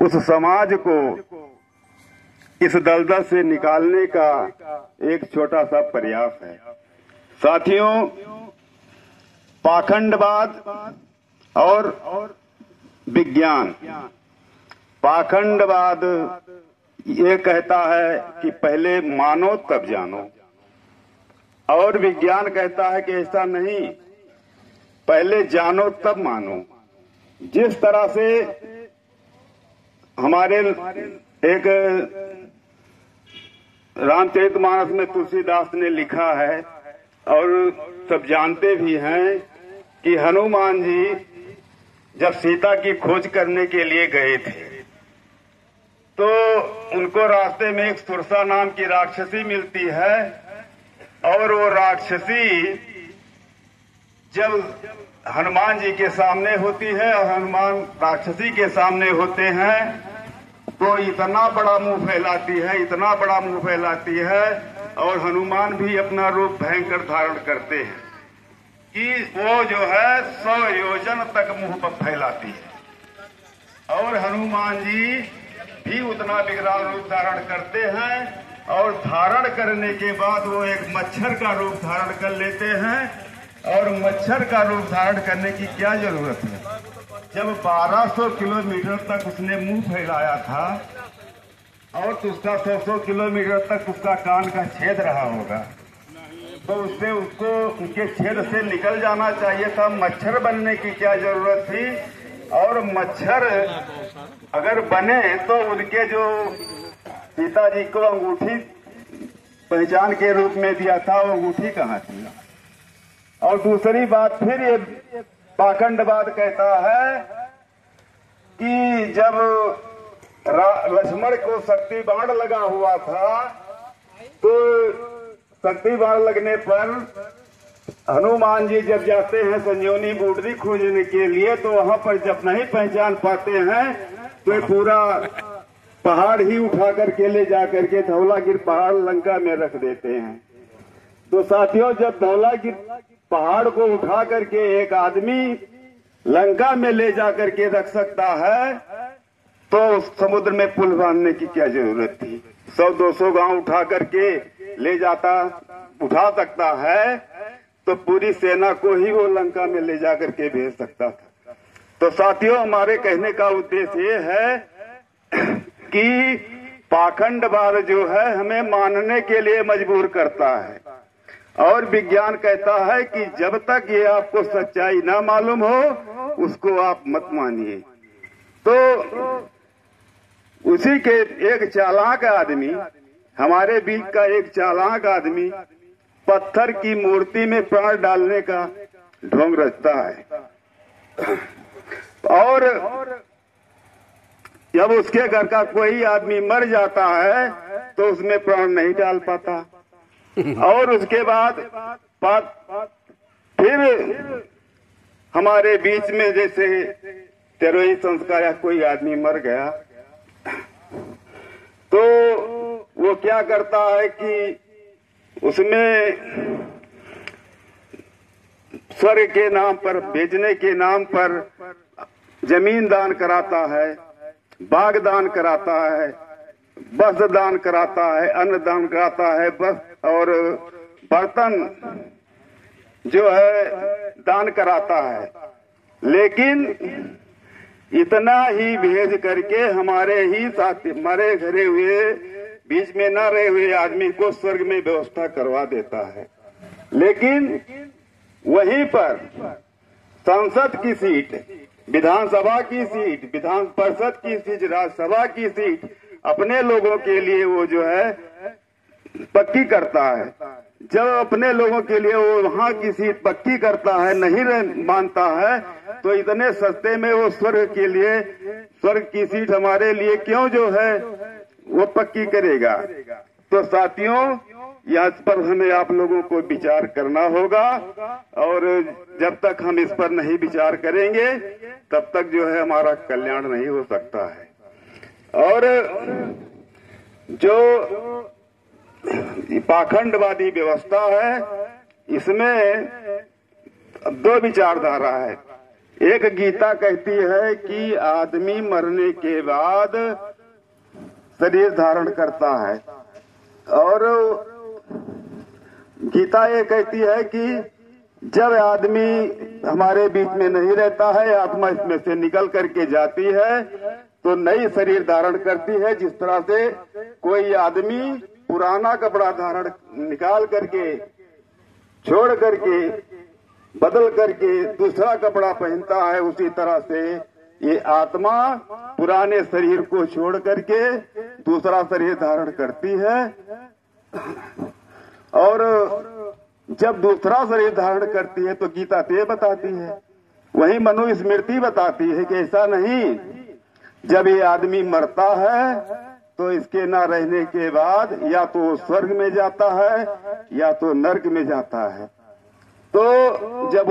उस समाज को इस दलदल से निकालने का एक छोटा सा प्रयास है। साथियों, पाखंडवाद और विज्ञान। पाखंडवाद ये कहता है कि पहले मानो तब जानो, और विज्ञान कहता है कि ऐसा नहीं, पहले जानो तब मानो। जिस तरह से हमारे एक रामचरितमानस में तुलसीदास ने लिखा है और सब जानते भी हैं कि हनुमान जी जब सीता की खोज करने के लिए गए थे तो उनको रास्ते में एक सुरसा नाम की राक्षसी मिलती है, और वो राक्षसी जब हनुमान जी के सामने होती है और हनुमान राक्षसी के सामने होते हैं तो इतना बड़ा मुंह फैलाती है, इतना बड़ा मुंह फैलाती है, और हनुमान भी अपना रूप भयंकर धारण करते हैं कि वो जो है 100 योजन तक मुंह पर फैलाती है। और हनुमान जी भी उतना विकराल रूप धारण करते हैं, और धारण करने के बाद वो एक मच्छर का रूप धारण कर लेते हैं। और मच्छर का रूप धारण करने की क्या जरूरत है, जब 1200 किलोमीटर तक उसने मुंह फैलाया था और तो उसका 100 किलोमीटर तक उसका कान का छेद रहा होगा, तो उससे उसको उनके छेद से निकल जाना चाहिए था। मच्छर बनने की क्या जरूरत थी? और मच्छर अगर बने तो उनके जो पिताजी को अंगूठी पहचान के रूप में दिया था वो अंगूठी कहाँ थी? और दूसरी बात फिर ये पाखंडवाद कहता है कि जब लक्ष्मण को शक्ति बाण लगा हुआ था तो शक्ति बाण लगने पर हनुमान जी जब जाते हैं संजीवनी बूटी खोजने के लिए तो वहां पर जब नहीं पहचान पाते हैं तो ये पूरा पहाड़ ही उठा करके ले जाकर के धौलागिर पहाड़ लंका में रख देते हैं। तो साथियों, जब धौलागिर पहाड़ को उठा करके एक आदमी लंका में ले जाकर के रख सकता है तो समुद्र में पुल बांधने की क्या जरूरत थी? 100-200 गांव उठा करके ले जाता, उठा सकता है तो पूरी सेना को ही वो लंका में ले जाकर के भेज सकता था। तो साथियों, हमारे कहने का उद्देश्य ये है कि पाखंडवाद जो है हमें मानने के लिए मजबूर करता है, और विज्ञान कहता है कि जब तक ये आपको सच्चाई ना मालूम हो उसको आप मत मानिए। तो उसी के एक चालाक आदमी, हमारे बीच का एक चालाक आदमी पत्थर की मूर्ति में प्राण डालने का ढोंग रचता है, और जब उसके घर का कोई आदमी मर जाता है तो उसमें प्राण नहीं डाल पाता। और उसके बाद फिर हमारे बीच में जैसे तेरोही संस्कार या कोई आदमी मर गया तो वो क्या करता है कि उसमें स्वर्ग के नाम पर, बेचने के नाम पर जमीन दान कराता है, बाग दान कराता है, वस्त्र दान कराता है, अन्न दान कराता है, बस और बर्तन जो है दान कराता है। लेकिन इतना ही भेज करके हमारे ही साथ मरे घरे हुए बीच में न रहे हुए आदमी को स्वर्ग में व्यवस्था करवा देता है। लेकिन वहीं पर संसद की सीट, विधानसभा की सीट, विधान परिषद की सीट, राज्यसभा की सीट अपने लोगों के लिए वो जो है पक्की करता है। जब अपने लोगों के लिए वो वहां की सीट पक्की करता है, नहीं मानता है, तो इतने सस्ते में वो स्वर्ग के लिए, स्वर्ग की सीट हमारे लिए क्यों जो है वो पक्की करेगा? तो साथियों, यहाँ पर हमें आप लोगों को विचार करना होगा, और जब तक हम इस पर नहीं विचार करेंगे तब तक जो है हमारा कल्याण नहीं हो सकता है। और जो पाखंडवादी व्यवस्था है इसमें दो विचारधारा है। एक गीता कहती है कि आदमी मरने के बाद शरीर धारण करता है, और गीता ये कहती है कि जब आदमी हमारे बीच में नहीं रहता है, आत्मा इसमें से निकल करके जाती है तो नई शरीर धारण करती है। जिस तरह से कोई आदमी पुराना कपड़ा धारण निकाल करके छोड़ करके बदल करके दूसरा कपड़ा पहनता है, उसी तरह से ये आत्मा पुराने शरीर को छोड़ करके दूसरा शरीर धारण करती है। और जब दूसरा शरीर धारण करती है तो गीता ते बताती है, वही मनुस्मृति बताती है कि ऐसा नहीं, जब ये आदमी मरता है तो इसके न रहने के बाद या तो स्वर्ग में जाता है या तो नर्क में जाता है। तो जब